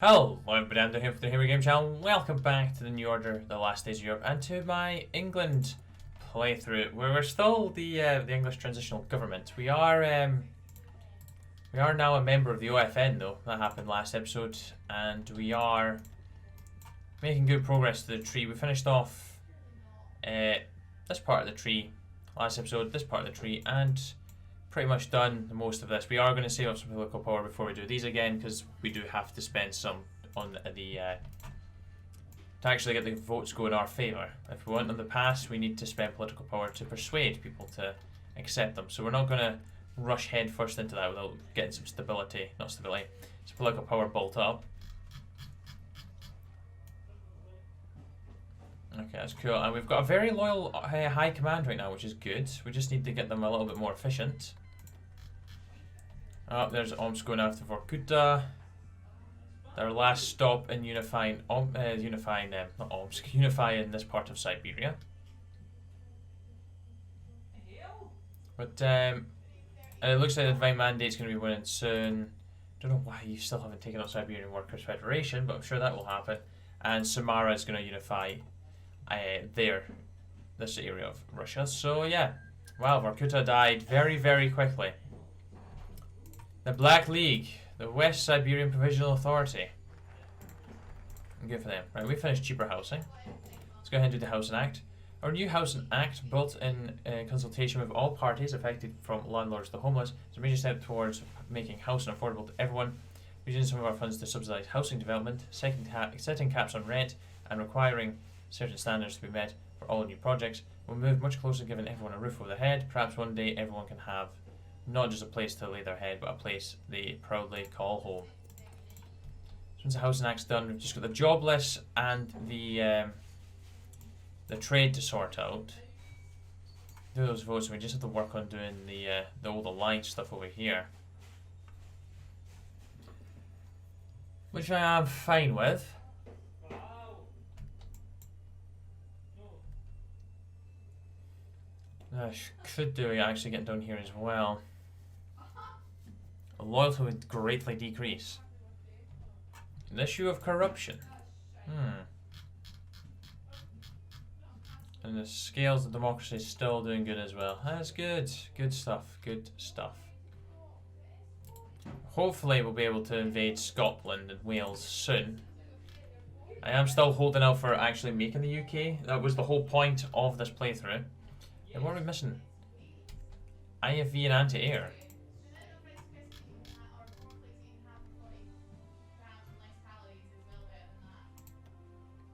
Hello, everybody, I'm here for the HOI4 channel. Welcome back to the New Order, the Last Days of Europe, and to my England playthrough, where we're still the English transitional government. We are now a member of the OFN, though. That happened last episode, and we are making good progress to the tree. We finished off this part of the tree last episode, this part of the tree, and pretty much done most of this. We are going to save up some political power before we do these again, because we do have to spend some on the to actually get the votes go in our favour. If we want them to pass, we need to spend political power to persuade people to accept them. So we're not going to rush head first into that without getting some stability, not stability, some political power built up. Okay, that's cool. And we've got a very loyal high command right now, which is good. We just need to get them a little bit more efficient. Oh, there's Omsk going after Vorkuta. Their last stop in unifying this part of Siberia. But it looks like the Divine Mandate's going to be winning soon. Don't know why you still haven't taken out Siberian Workers' Federation, but I'm sure that will happen. And Samara is going to unify this area of Russia. So yeah, wow, Vorkuta died very, very quickly. The Black League, the West Siberian Provisional Authority. Good for them. Right, we finished cheaper housing. Let's go ahead and do the Housing Act. Our new Housing Act, built in consultation with all parties affected from landlords to homeless, is a major step towards making housing affordable to everyone. Using some of our funds to subsidise housing development, setting caps on rent, and requiring certain standards to be met for all new projects, will move much closer to giving everyone a roof over their head. Perhaps one day everyone can have not just a place to lay their head, but a place they proudly call home. Since the Housing Act's done, we've just got the job list and the trade to sort out. Do those votes, and we just have to work on doing the old alliance stuff over here, which I am fine with. Could do actually get down here as well. Loyalty would greatly decrease. An issue of corruption. And the scales of democracy is still doing good as well. That's good. Good stuff. Good stuff. Hopefully we'll be able to invade Scotland and Wales soon. I am still holding out for actually making the UK. That was the whole point of this playthrough. And what are we missing? IFV and anti-air.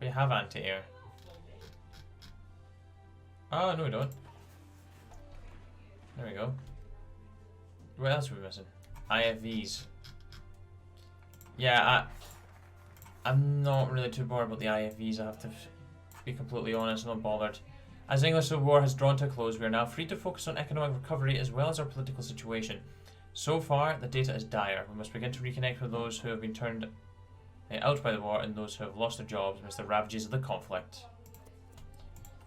We have anti-air. Oh, no we don't. There we go. What else are we missing? IFVs. Yeah, I'm not really too bothered about the IFVs, I have to be completely honest, I'm not bothered. As the English Civil War has drawn to a close, we are now free to focus on economic recovery as well as our political situation. So far, the data is dire. We must begin to reconnect with those who have been turned out by the war and those who have lost their jobs amidst the ravages of the conflict.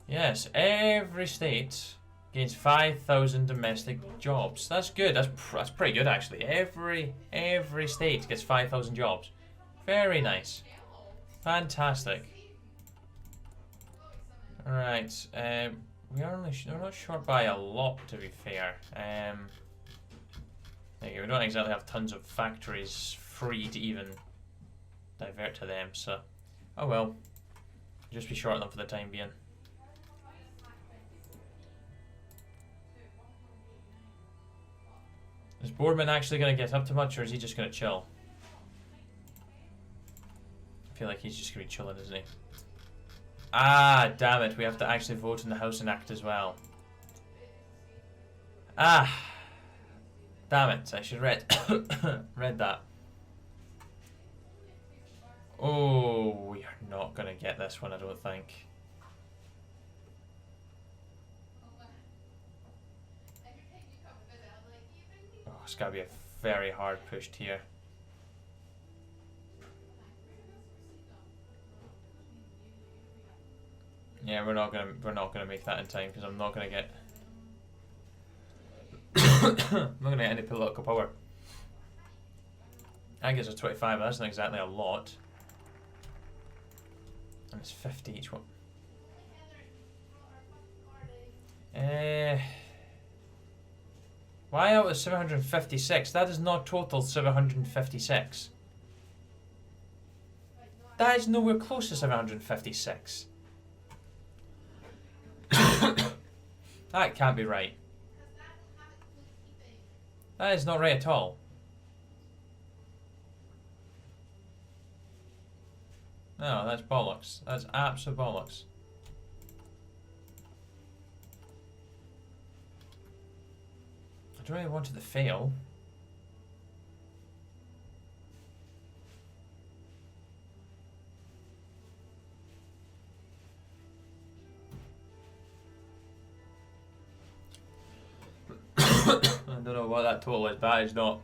Yes, every state gains 5,000 domestic jobs. That's good. That's pretty good actually. Every state gets 5,000 jobs. Very nice. Fantastic. Alright, we're not short by a lot, to be fair. We don't exactly have tons of factories free to even divert to them, so oh well. Just be short of them for the time being. Is Boardman actually going to get up to much, or is he just going to chill? I feel like he's just going to be chilling, isn't he? Ah, damn it, we have to actually vote in the Housing Act as well. Ah, damn it, I should read that. Oh, we are not going to get this one, I don't think. Oh, it's got to be a very hard push here. Yeah, we're not gonna make that in time because I'm not gonna get I'm not gonna get any political power. That gives us 25, but that's not exactly a lot. And it's 50 each one. Why out of 756? That is not total 756. That is nowhere close to 756. That can't be right. That is not right at all. No, that's bollocks. That's absolute bollocks. I don't really want it to fail. I don't know what that total is, but that is not.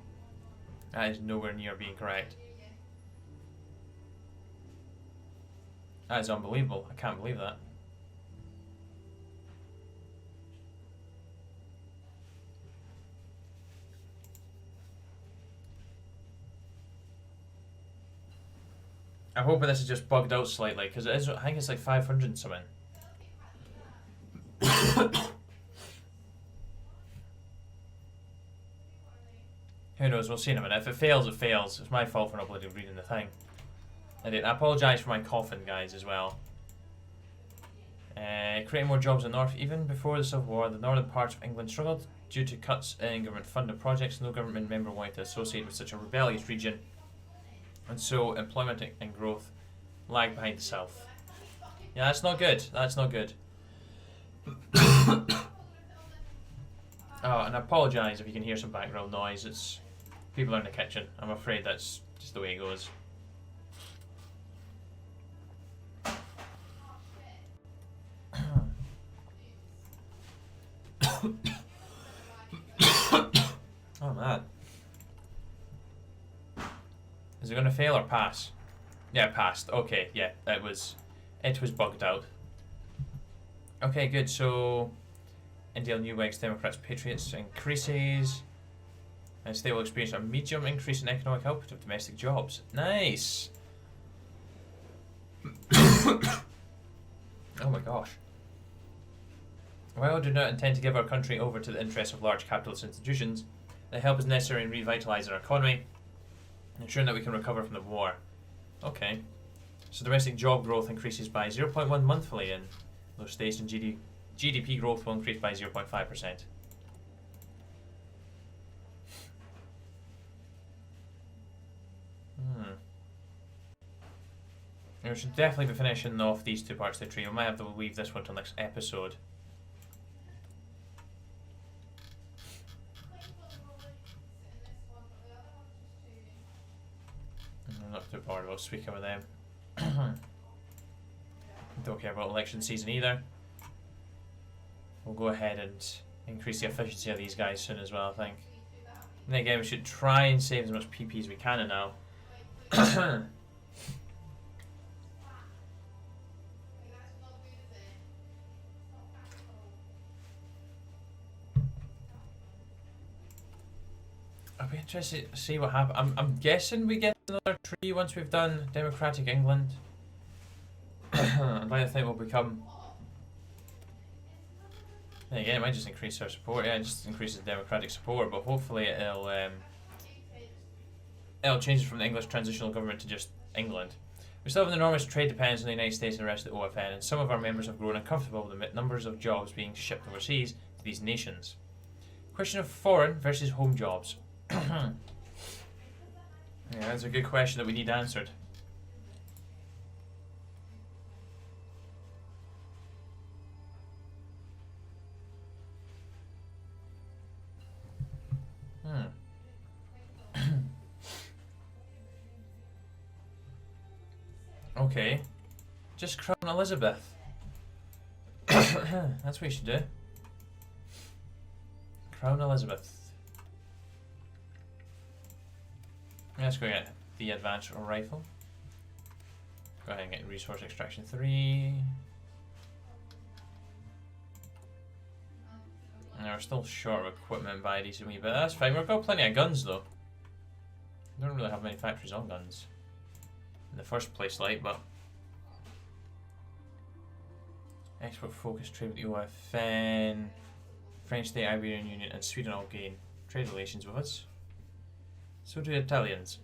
That is nowhere near being correct. That is unbelievable. I can't believe that. I'm hoping this is just bugged out slightly, because it is. I think it's like 500 and something. Who knows? We'll see in a minute. If it fails, it fails. It's my fault for not bloody reading the thing. I apologise for my coughing, guys, as well. Creating more jobs in the north. Even before the Civil War, the northern parts of England struggled due to cuts in government funded projects. No government member wanted to associate with such a rebellious region, and so employment and growth lagged behind the south. Yeah, that's not good. That's not good. Oh, and I apologise if you can hear some background noise. It's people are in the kitchen. I'm afraid that's just the way it goes. Oh man. Is it gonna fail or pass? Yeah, it passed. Okay, yeah, it was bugged out. Okay, good. So India, New Whigs, Democrats, Patriots increases. And they will experience a medium increase in economic output of domestic jobs. Nice. Oh my gosh. While we do not intend to give our country over to the interests of large capitalist institutions, the help is necessary in revitalising our economy, ensuring that we can recover from the war. Okay. So domestic job growth increases by 0.1 monthly in those states, and GDP growth will increase by 0.5%. We should definitely be finishing off these two parts of the tree. We might have to leave this one till next episode. I'm not too bored about speaking with them. Don't care about election season either. We'll go ahead and increase the efficiency of these guys soon as well, I think. And again, we should try and save as much PP as we can now. I'll be interested to see what happens. I'm guessing we get another tree once we've done Democratic England. I'd like to think we'll become... And again, it might just increase our support. Yeah, it just increases democratic support, but hopefully it'll change it from the English transitional government to just England. We still have an enormous trade dependence on the United States and the rest of the OFN, and some of our members have grown uncomfortable with the numbers of jobs being shipped overseas to these nations. Question of foreign versus home jobs. Yeah, that's a good question that we need answered. Okay. Just crown Elizabeth. That's what you should do. Crown Elizabeth. Let's go get the advanced rifle. Go ahead and get resource extraction 3. And we're still short of equipment by a decent wee bit. That's fine. We've got plenty of guns though. Don't really have many factories on guns in the first place, like, but export focus trade with the HOI4, French State Iberian Union, and Sweden all gain trade relations with us. So do the Italians.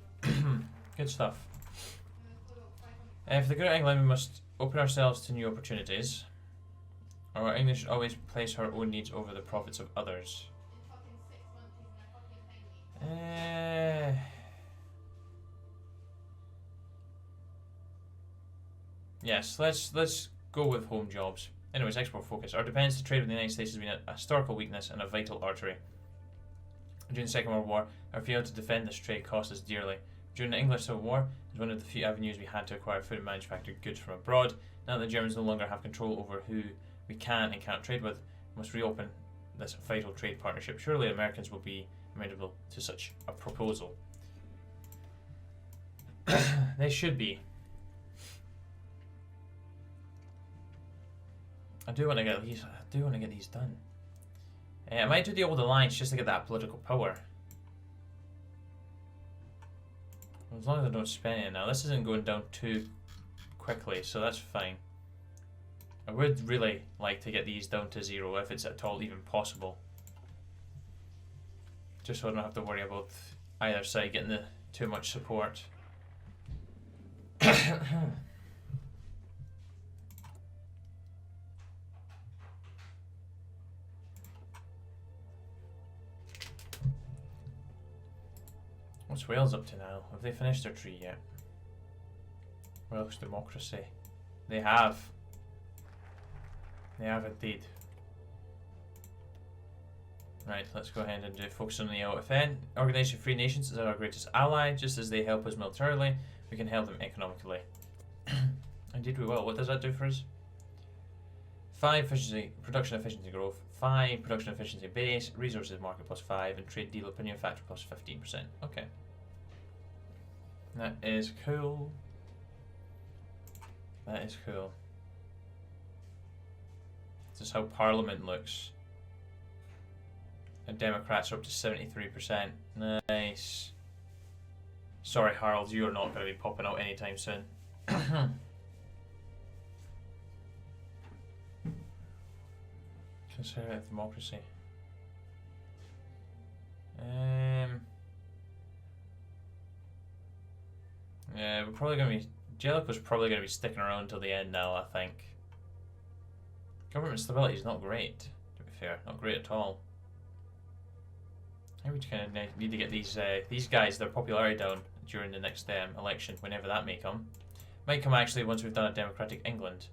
Good stuff. For the good of England, we must open ourselves to new opportunities. Our English should always place our own needs over the profits of others. Yes, let's go with home jobs. Anyways, export focus. Our dependence to trade with the United States has been a historical weakness and a vital artery. During the Second World War, our failure to defend this trade cost us dearly. During the English Civil War, it was one of the few avenues we had to acquire food and manufactured goods from abroad. Now that the Germans no longer have control over who we can and can't trade with, we must reopen this vital trade partnership. Surely Americans will be amenable to such a proposal. They should be. I do want to get these done. I might do the old alliance just to get that political power. As long as I don't spend it now. This isn't going down too quickly, so that's fine. I would really like to get these down to 0 if it's at all even possible. Just so I don't have to worry about either side getting too much support. What's Wales up to now? Have they finished their tree yet? Welsh democracy. They have. They have indeed. Right, let's go ahead and focus on the LFN. Organisation of Free Nations is our greatest ally. Just as they help us militarily, we can help them economically. Indeed we will. What does that do for us? 5 efficiency, production efficiency growth, 5 production efficiency base, resources market +5, and trade deal opinion factor +15%. Okay. That is cool. That is cool. This is how Parliament looks. And Democrats are up to 73%. Nice. Sorry, Harold, you're not going to be popping out anytime soon. Conservative democracy. Yeah, we're probably going to be... Jellicoe's probably going to be sticking around till the end now, I think. Government stability is not great, to be fair. Not great at all. I would kind of need to get these guys, their popularity down during the next election, whenever that may come. Might come actually once we've done a democratic England.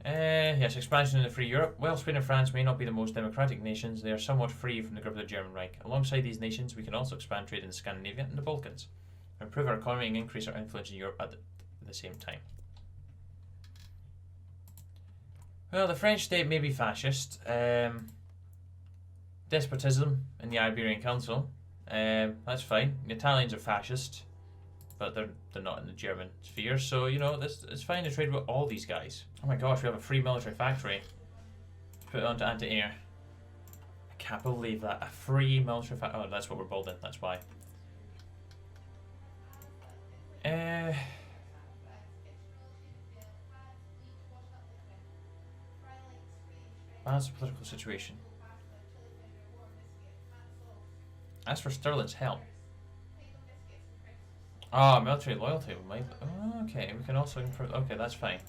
Yes, expansion into free Europe. While Spain and France may not be the most democratic nations, they are somewhat free from the grip of the German Reich. Alongside these nations, we can also expand trade in Scandinavia and the Balkans, improve our economy and increase our influence in Europe at the same time. Well, the French state may be fascist. Despotism in the Iberian Council. That's fine. The Italians are fascist, but they're not in the German sphere, so you know it's fine to trade with all these guys. Oh my gosh, we have a free military factory. Put it onto anti-air. I can't believe that. A free military factory. Oh, that's what we're building. That's why. Balance the political situation. As for Sterling's help. Ah, military loyalty. Okay, we can also improve. Okay, that's fine.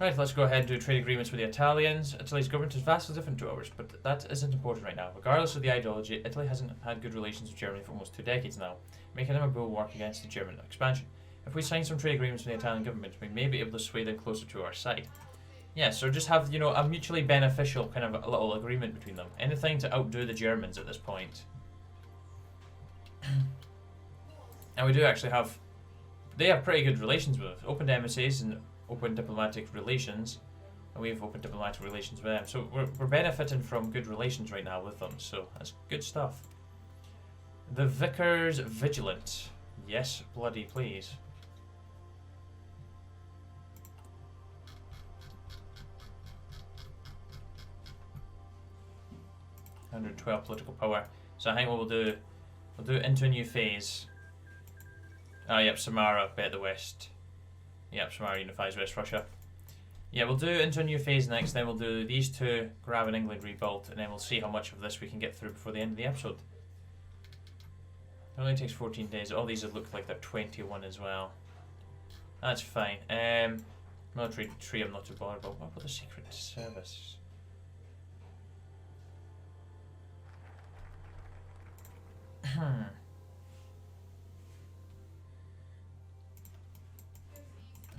Right, let's go ahead and do trade agreements with the Italians. Italy's government is vastly different to ours, but that isn't important right now. Regardless of the ideology, Italy hasn't had good relations with Germany for almost 2 decades now, making them a bulwark against the German expansion. If we sign some trade agreements with the Italian government, we may be able to sway them closer to our side. Yes, or just have, you know, a mutually beneficial kind of a little agreement between them. Anything to outdo the Germans at this point. And we do actually have... They have pretty good relations with us. Open embassies and open diplomatic relations. And we have open diplomatic relations with them. So we're benefiting from good relations right now with them. So that's good stuff. The Vicar's Vigilant. Yes, bloody please. 112 political power. So I think what we'll do We'll do it into a new phase. Ah, yep, Samara, bet the West. Yep, Samara unifies West Russia. Yeah, we'll do it into a new phase next, then we'll do these two, grab an England rebuilt, and then we'll see how much of this we can get through before the end of the episode. It only takes 14 days. All these look like they're 21 as well. That's fine. Military tree I'm not too bothered about. What about the Secret Service?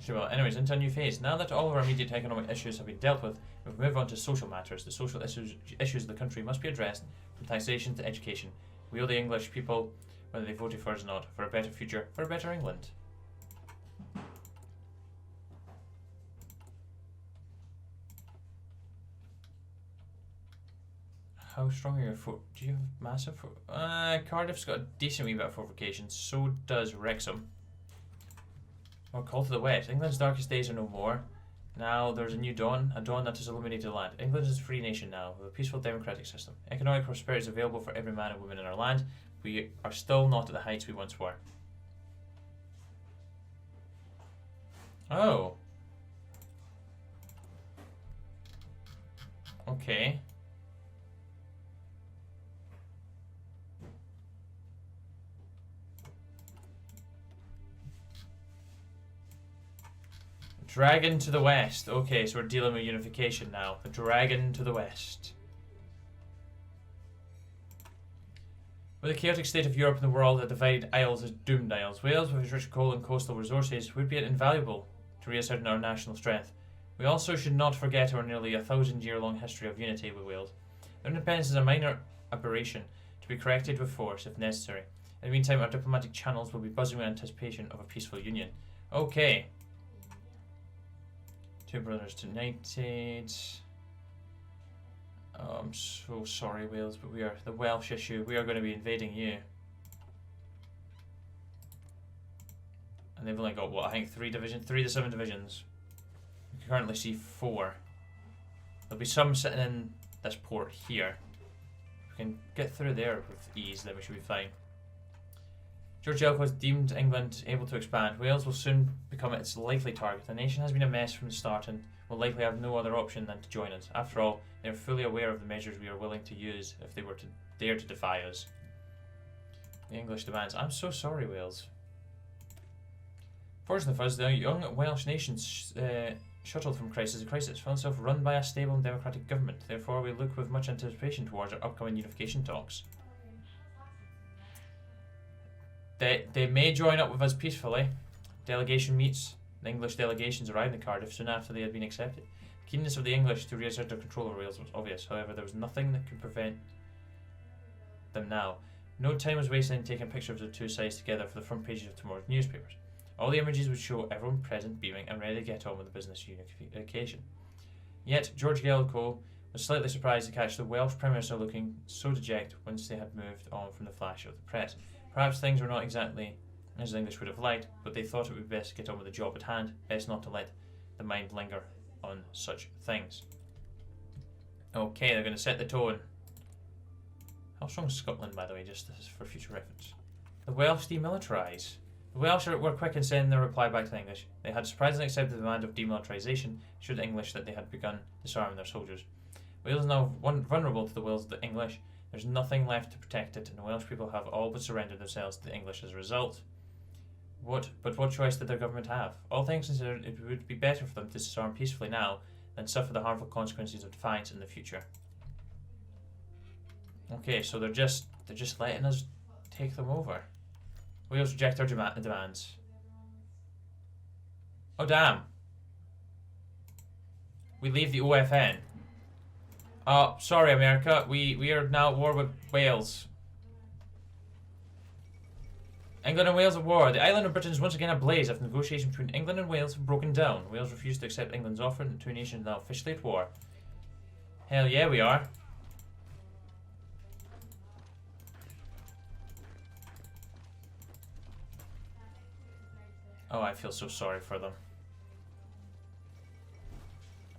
Sure, well, anyways, into a new phase. Now that all of our immediate economic issues have been dealt with, we move on to social matters. The social issues of the country must be addressed, from taxation to education. We owe the English people, whether they voted for us or not, for a better future, for a better England. How strong are your do you have massive Cardiff's got a decent wee bit of fortifications, so does Wrexham. Or Call to the West. England's darkest days are no more. Now there's a new dawn, a dawn that has illuminated the land. England is a free nation now, with a peaceful democratic system. Economic prosperity is available for every man and woman in our land. We are still not at the heights we once were. Oh. Okay. Dragon to the west. Okay, so we're dealing with unification now. A dragon to the west. With the chaotic state of Europe and the world, the divided isles as doomed isles, Wales, with its rich coal and coastal resources, would be invaluable to reassert our national strength. We also should not forget our nearly 1,000-year-long history of unity with Wales. Their independence is a minor aberration to be corrected with force if necessary. In the meantime, our diplomatic channels will be buzzing with anticipation of a peaceful union. Okay. Two brothers united. Oh, I'm so sorry, Wales, but we are the Welsh issue. We are going to be invading you. And they've only got what? I think 3 to 7 divisions. You can currently see 4. There'll be some sitting in this port here. If we can get through there with ease, then we should be fine. George Jellicoe has deemed England able to expand. Wales will soon become its likely target. The nation has been a mess from the start and will likely have no other option than to join us. After all, they are fully aware of the measures we are willing to use if they were to dare to defy us. The English demands. I'm so sorry, Wales. Fortunately for us, the young Welsh nation shuttled from crisis to crisis, found itself run by a stable and democratic government. Therefore, we look with much anticipation towards our upcoming unification talks. They may join up with us peacefully. Delegation meets. The English delegations arrived in Cardiff soon after they had been accepted. The keenness of the English to reassert their control over Wales was obvious. However, there was nothing that could prevent them now. No time was wasted in taking pictures of the two sides together for the front pages of tomorrow's newspapers. All the images would show everyone present, beaming, and ready to get on with the business unification. Yet, George Jellicoe was slightly surprised to catch the Welsh Prime Minister looking so dejected once they had moved on from the flash of the press. Perhaps things were not exactly as the English would have liked, but they thought it would be best to get on with the job at hand, best not to let the mind linger on such things. Okay, they're going to set the tone. How strong is Scotland, by the way, just for future reference? The Welsh demilitarise. The Welsh were quick in sending their reply back to the English. They had surprisingly accepted the demand of demilitarisation, showed the English that they had begun disarming their soldiers. Wales is now vulnerable to the wills of the English. There's nothing left to protect it, and the Welsh people have all but surrendered themselves to the English as a result. But what choice did their government have? All things considered, it would be better for them to disarm peacefully now than suffer the harmful consequences of defiance in the future. Okay, so they're just letting us take them over. Wales reject our demands. Oh damn! We leave the OFN. Oh, sorry, America. We are now at war with Wales. England and Wales at war. The island of Britain is once again ablaze after negotiations between England and Wales have broken down. Wales refused to accept England's offer, and the two nations are now officially at war. Hell yeah, we are. Oh, I feel so sorry for them.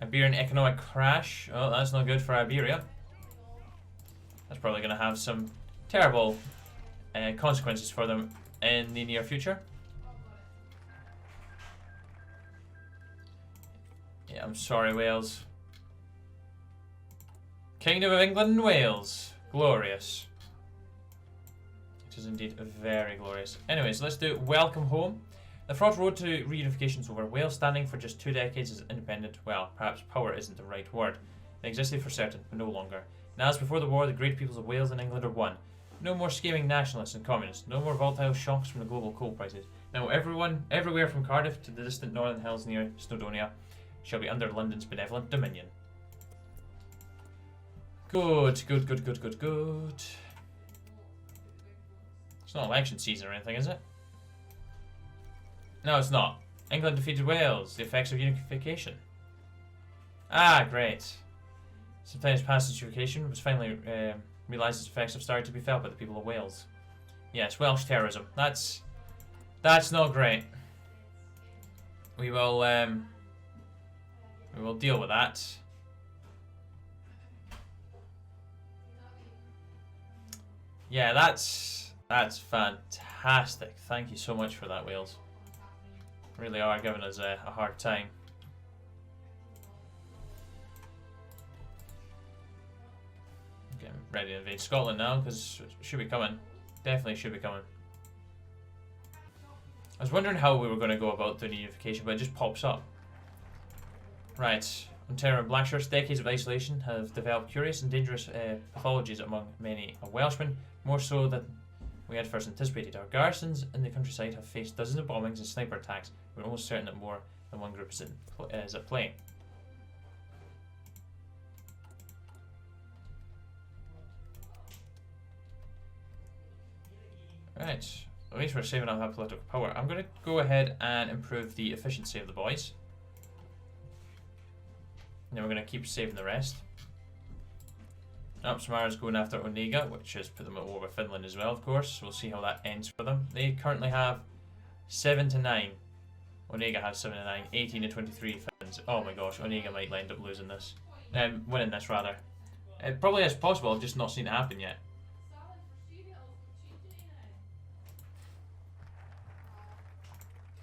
Iberian economic crash. Oh, that's not good for Iberia. That's probably going to have some terrible consequences for them in the near future. Yeah, I'm sorry, Wales. Kingdom of England and Wales. Glorious. It is indeed very glorious. Anyways, let's do Welcome Home. The fraught road to reunification is over. Wales, standing for just 2 decades as independent, well, perhaps power isn't the right word. They existed for certain, but no longer. Now, as before the war, the great peoples of Wales and England are one. No more scheming nationalists and communists. No more volatile shocks from the global coal prices. Now, everywhere from Cardiff to the distant northern hills near Snowdonia, shall be under London's benevolent dominion. Good, good, good, good, good, good. It's not election season or anything, is it? No, it's not. England defeated Wales. The effects of unification. Ah, great. Sometimes past unification was finally realised its effects have started to be felt by the people of Wales. Yes, Welsh terrorism. That's not great. We will deal with that. Yeah, that's fantastic. Thank you so much for that, Wales. Really are giving us a hard time. Okay, I'm ready to invade Scotland now because it should be coming. Definitely should be coming. I was wondering how we were going to go about the unification, but it just pops up. Right. Ontario and Blackshirt's decades of isolation have developed curious and dangerous pathologies among many Welshmen, more so than we had first anticipated. Our garrisons in the countryside have faced dozens of bombings and sniper attacks. We're almost certain that more than one group is at play. Right, at least we're saving up that political power. I'm going to go ahead and improve the efficiency of the boys. And then we're going to keep saving the rest. Samara's going after Onega, which has put them at war with Finland as well, of course. We'll see how that ends for them. They currently have 7 to 9. Onega has 7 to 9, 18 to 23 Finns. Oh my gosh, Onega might end up losing this. Winning this, rather. It probably is possible, I've just not seen it happen yet.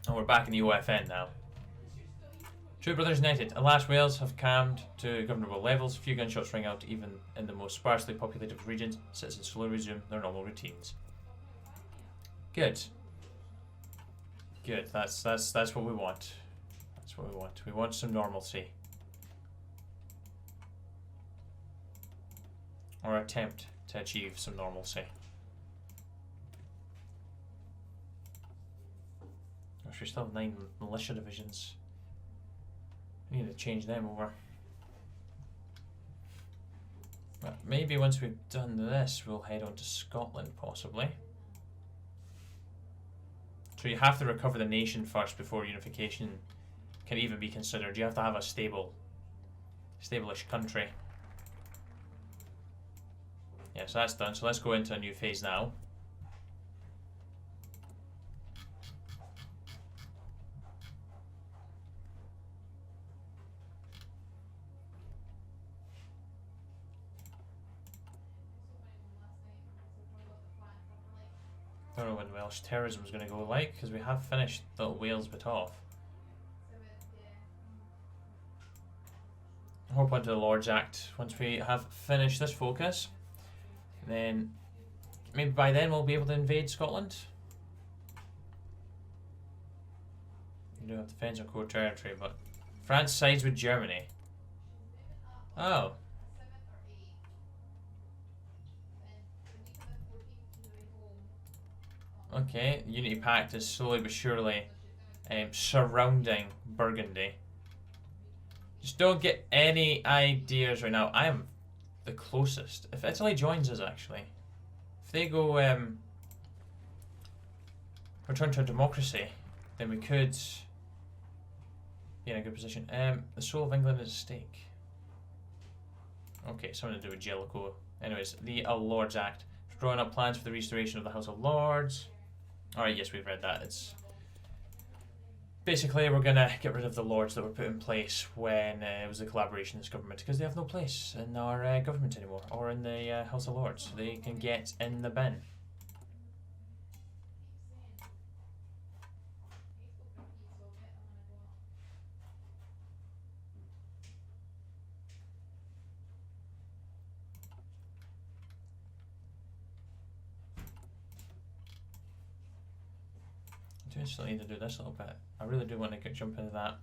And we're back in the OFN now. Two brothers united. Alas, Wales have calmed to governable levels. Few gunshots ring out even in the most sparsely populated regions. Citizens slowly resume their normal routines. Good. Good. That's what we want. That's what we want. We want some normalcy. Or attempt to achieve some normalcy. Gosh, we still have 9 militia divisions. We need to change them over. But maybe once we've done this, we'll head on to Scotland, possibly. So you have to recover the nation first before unification can even be considered. You have to have a stable-ish country. Yeah, so that's done. So let's go into a new phase now. I don't know when Welsh terrorism is going to go like, because we have finished the Wales bit off. Hop onto the Lords Act once we have finished this focus. Then, maybe by then we'll be able to invade Scotland. You do have defence on core territory, but France sides with Germany. Oh. Okay, the Unity Pact is slowly but surely surrounding Burgundy. Just don't get any ideas right now. I am the closest. If Italy joins us, actually. If they go return to democracy, then we could be in a good position. The soul of England is at stake. Okay, something to do with Jellicoe. Anyways, the Lords Act. Drawing up plans for the restoration of the House of Lords. Alright, yes, we've read that. It's basically we're going to get rid of the lords that were put in place when it was a collaborationist government, because they have no place in our government anymore, or in the House of Lords. They can get in the bin. Do still need to do this a little bit. I really do want to jump into that.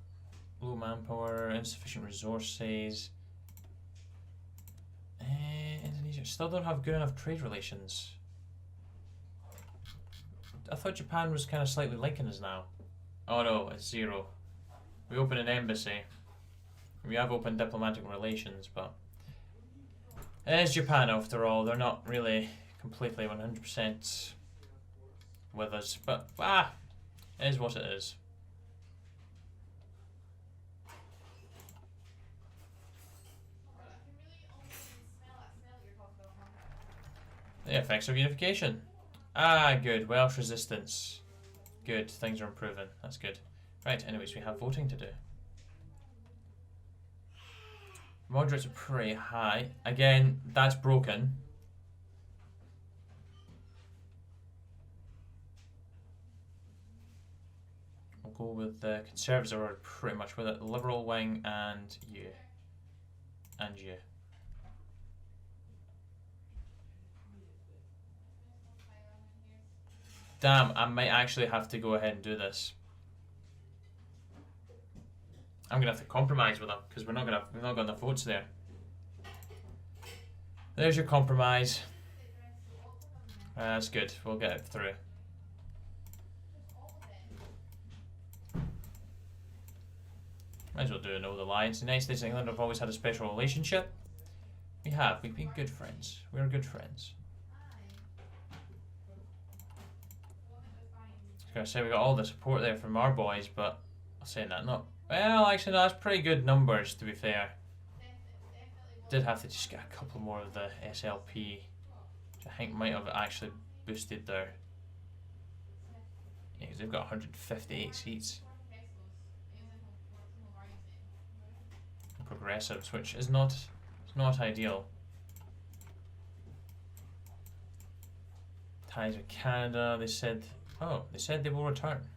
Low manpower, insufficient resources. Indonesia still don't have good enough trade relations. I thought Japan was kind of slightly liking us now. Oh no, it's 0. We open an embassy. We have open diplomatic relations, but it is Japan after all. They're not really completely 100% with us, but it is what it is. The effects of unification. Good. Welsh resistance. Good. Things are improving. That's good. Right, anyways, we have voting to do. Moderates are pretty high. Again, that's broken. We'll go with the Conservatives are pretty much with it. Liberal wing and you. And you. Damn, I might actually have to go ahead and do this. I'm gonna have to compromise with them because we're not got enough votes there. There's your compromise. That's good. We'll get it through. Might as well do an old alliance. The United States and England have always had a special relationship. We have. We've been good friends. We're good friends. I was gonna say we got all the support there from our boys, but I'll say that not. Well, actually, no, that's pretty good numbers to be fair. Did have to just get a couple more of the SLP, which I think might have actually boosted their. Yeah, because they've got 158 seats. Progressives, which is not ideal. Ties with Canada. They said they will return.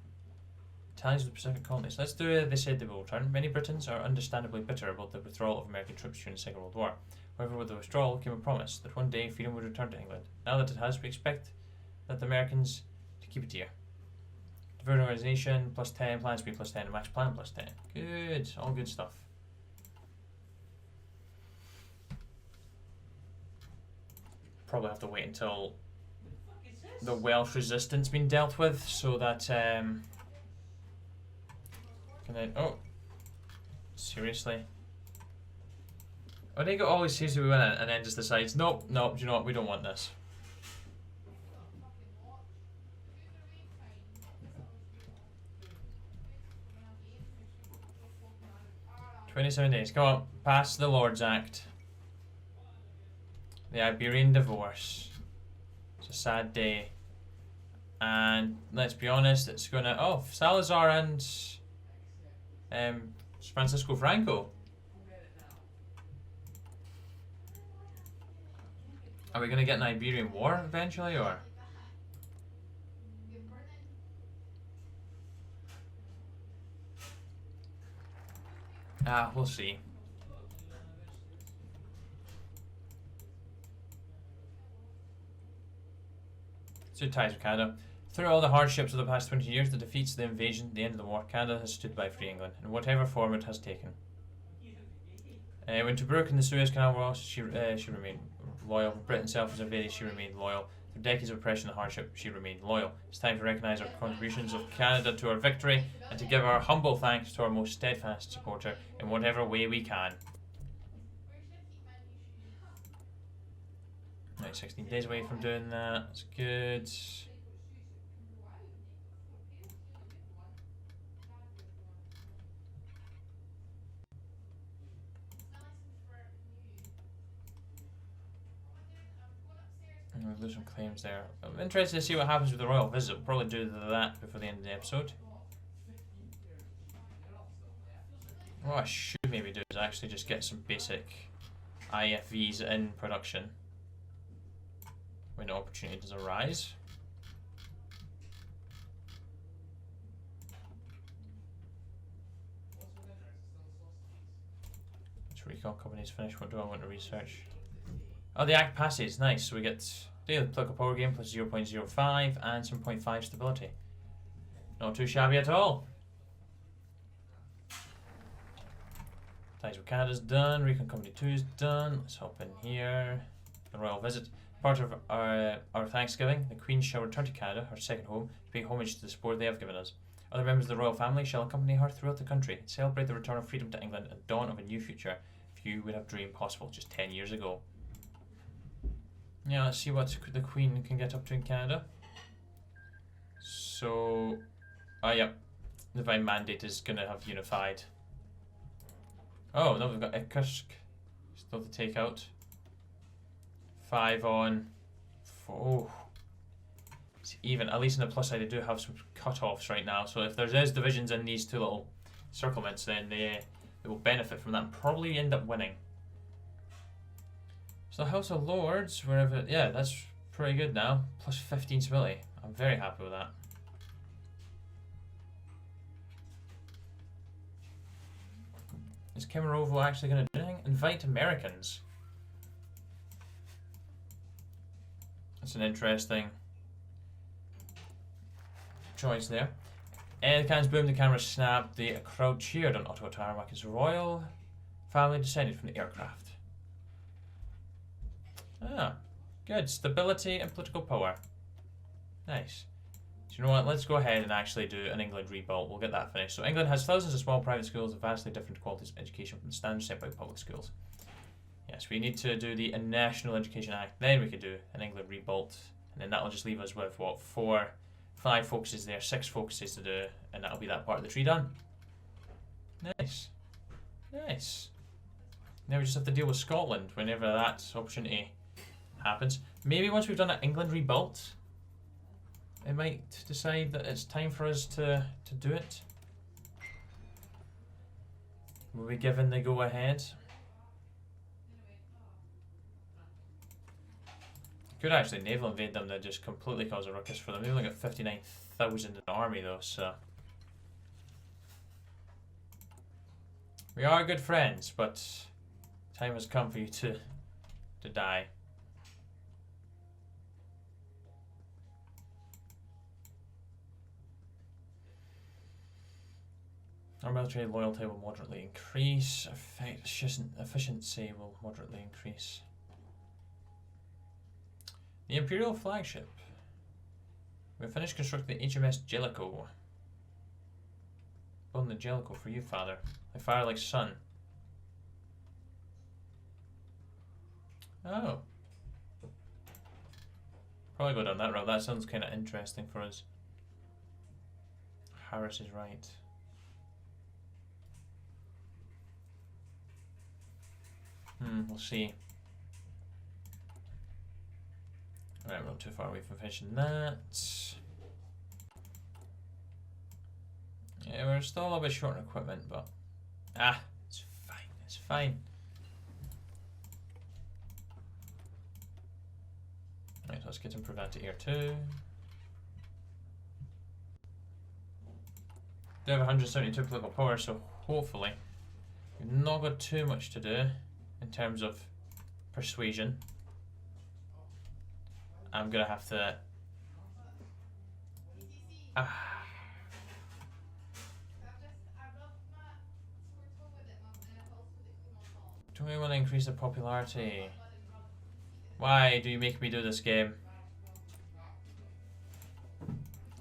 Ties with the Pacific colonies. Let's do it. They said they will return. Many Britons are understandably bitter about the withdrawal of American troops during the Second World War. However, with the withdrawal came a promise that one day freedom would return to England. Now that it has, we expect that the Americans to keep it here. Diversion organization +10, plan speed +10, and match plan +10. Good, all good stuff. Probably have to wait until the Welsh resistance been dealt with, so that and then seriously. Onigo always seems to win it and then just decides, nope, do you know what, we don't want this. "27 days, come on, pass the Lords Act. The Iberian divorce. It's a sad day. And let's be honest, it's gonna Salazar and Francisco Franco. Are we gonna get an Iberian war eventually, or? We'll see. Ties with Canada. Through all the hardships of the past 20 years, the defeats, the invasion, the end of the war, Canada has stood by free England, in whatever form it has taken. When Tobruk and the Suez Canal were lost, she remained loyal. Britain itself was invaded, she remained loyal. Through decades of oppression and hardship, she remained loyal. It's time to recognise our contributions of Canada to our victory and to give our humble thanks to our most steadfast supporter in whatever way we can. 16 days away from doing that. That's good. There's some claims there. I'm interested to see what happens with the royal visit. We'll probably do that before the end of the episode. What I should maybe do is actually just get some basic IFVs in production when opportunities arise. Let's recall companies finish. What do I want to research? Oh, the Act passes. Nice. So we get daily political power game plus 0.05 and some 0.5 stability. Not too shabby at all. Ties with Canada's done. Recon Company 2 is done. Let's hop in here. The royal visit. Part of our Thanksgiving, the Queen shall return to Canada, her second home, to pay homage to the support they have given us. Other members of the royal family shall accompany her throughout the country and celebrate the return of freedom to England and dawn of a new future few would have dreamed possible just 10 years ago. Yeah, let's see what the Queen can get up to in Canada. So, yep, the Divine Mandate is going to have unified. Oh, no, we've got Irkutsk still to take out. 5 on 4. Oh. It's even, at least in the plus side, they do have some cut-offs right now. So if there's divisions in these two little circlements, then they will benefit from that and probably end up winning. So the House of Lords, wherever, yeah, that's pretty good now. Plus 15 stability. I'm very happy with that. Is Kemerovo actually going to do anything? Invite Americans. That's an interesting choice there. And the cannons boomed, the cameras snapped, the crowd cheered on Ottawa tarmac as royal family descended from the aircraft. Ah, good. Stability and political power. Nice. So you know what, let's go ahead and actually do an England rebuild. We'll get that finished. So England has thousands of small private schools of vastly different qualities of education from the standards set by public schools. Yes, we need to do the National Education Act, then we could do an England rebuild, and then that'll just leave us with, what, 5 focuses there, 6 focuses to do, and that'll be that part of the tree done. Nice. Nice. Now we just have to deal with Scotland whenever that opportunity happens. Maybe once we've done an England rebuilt, it might decide that it's time for us to do it. Will we given the go ahead? Could actually naval invade them to just completely cause a ruckus for them. They've only got 59,000 in the army though, so. We are good friends, but time has come for you to die. Our military loyalty will moderately increase. Efficiency will moderately increase. The Imperial flagship. We've finished constructing the HMS Jellicoe. Building the Jellicoe for you, father. I fire like son. Oh. Probably go down that route. That sounds kind of interesting for us. Harris is right. We'll see. Alright, we're not too far away from finishing that. Yeah, we're still a little bit short on equipment, but it's fine, it's fine. Right, so let's get some Prevent here too. They have 172 political power, so hopefully we've not got too much to do in terms of persuasion. I'm gonna have to. Do we want to increase the popularity? Why do you make me do this game?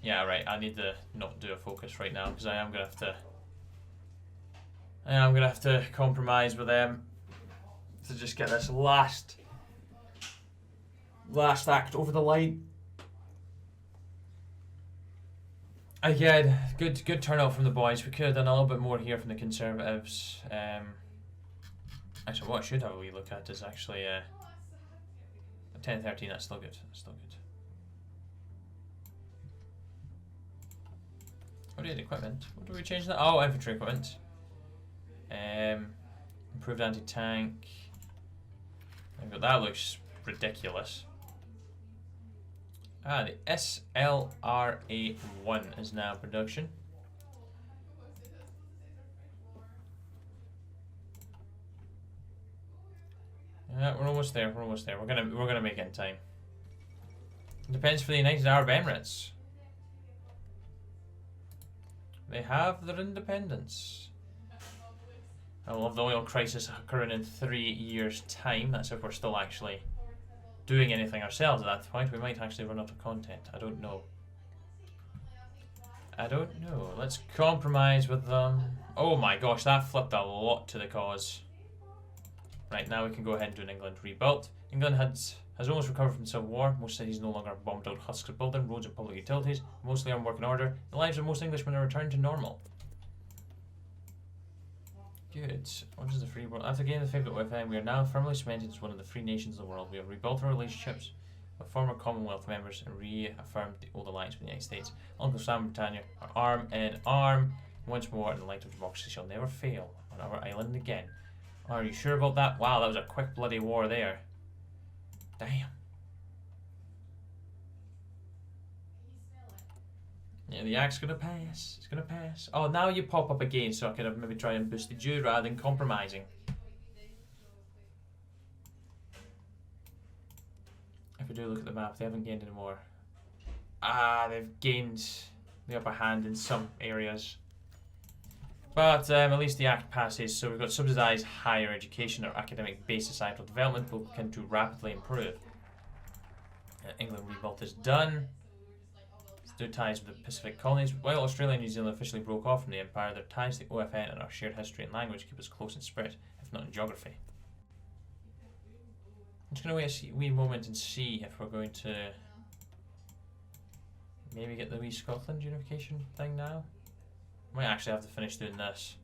Yeah, right. I need to not do a focus right now because I am gonna have to compromise with them to just get this last act over the line. Again, good turnout from the boys. We could have done a little bit more here from the Conservatives. Actually, what I should have a wee look at is actually 10-13. That's still good. That's still good. What did equipment? What do we change that? Oh, infantry equipment. Improved anti-tank. That looks ridiculous. The SLRA1 is now in production. Yeah, we're almost there. We're almost there. We're gonna make it in time. It depends for the United Arab Emirates. They have their independence. I love the oil crisis occurring in 3 years' time. That's if we're still actually doing anything ourselves at that point. We might actually run out of content. I don't know. I don't know. Let's compromise with them. Oh my gosh, that flipped a lot to the cause. Right, now we can go ahead and do an England rebuilt. England has almost recovered from the Civil War. Most cities no longer bombed out husks of building, roads and public utilities. Mostly are in working order. The lives of most Englishmen are returned to normal. Good. What is the free world? After gaining the favourite OFN, we are now firmly cemented as one of the free nations of the world. We have rebuilt our relationships with former Commonwealth members and reaffirmed the old alliance with the United States. Uncle Sam and Britannia are arm in arm. Once more, and the light of democracy shall never fail on our island again. Are you sure about that? Wow, that was a quick bloody war there. Damn. Yeah, the act's gonna pass. It's gonna pass. Oh, now you pop up again, so I could have maybe try and boosted you rather than compromising. If we do look at the map, they haven't gained any more. Ah, they've gained the upper hand in some areas. But at least the Act passes, so we've got subsidised higher education. Our academic-based societal development will begin to rapidly improve. England rebuilt is done. Still ties with the Pacific colonies. While Australia and New Zealand officially broke off from the Empire, their ties to the OFN and our shared history and language keep us close in spirit, if not in geography. I'm just going to wait a wee moment and see if we're going to maybe get the wee Scotland unification thing now. Might actually have to finish doing this.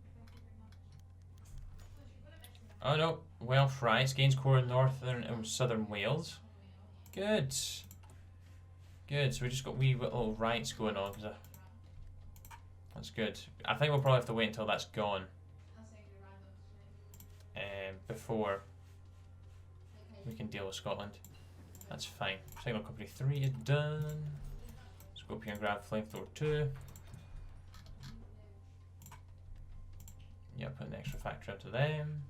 Oh no, Welsh rights gains core in northern and southern Wales. Good. Good, so we just got wee little rights going on. That's good. I think we'll probably have to wait until that's gone. Before we can deal with Scotland. That's fine. Signal Company 3 is done. Let's go up here and grab Flamethrower 2. Yeah, put an extra factor into them.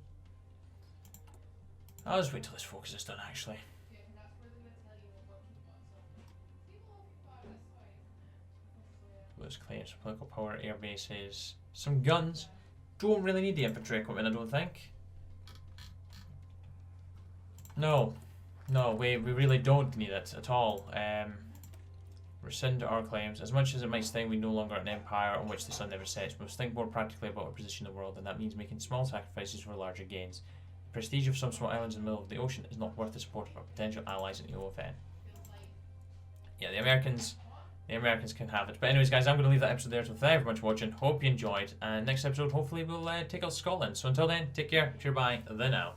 I'll just wait till this focus is done actually. Those claims for political power, air bases, some guns. Don't really need the infantry equipment, I don't think. No, we really don't need it at all. Rescind our claims. As much as it might sting, we no longer are an empire on which the sun never sets. We must think more practically about our position in the world, and that means making small sacrifices for larger gains. The prestige of some small islands in the middle of the ocean is not worth the support of our potential allies in the OFN. Yeah, the Americans can have it. But anyways, guys, I'm going to leave that episode there. So thank you very much for watching. Hope you enjoyed. And next episode, hopefully, we'll take out Scotland. So until then, take care. Goodbye. The now.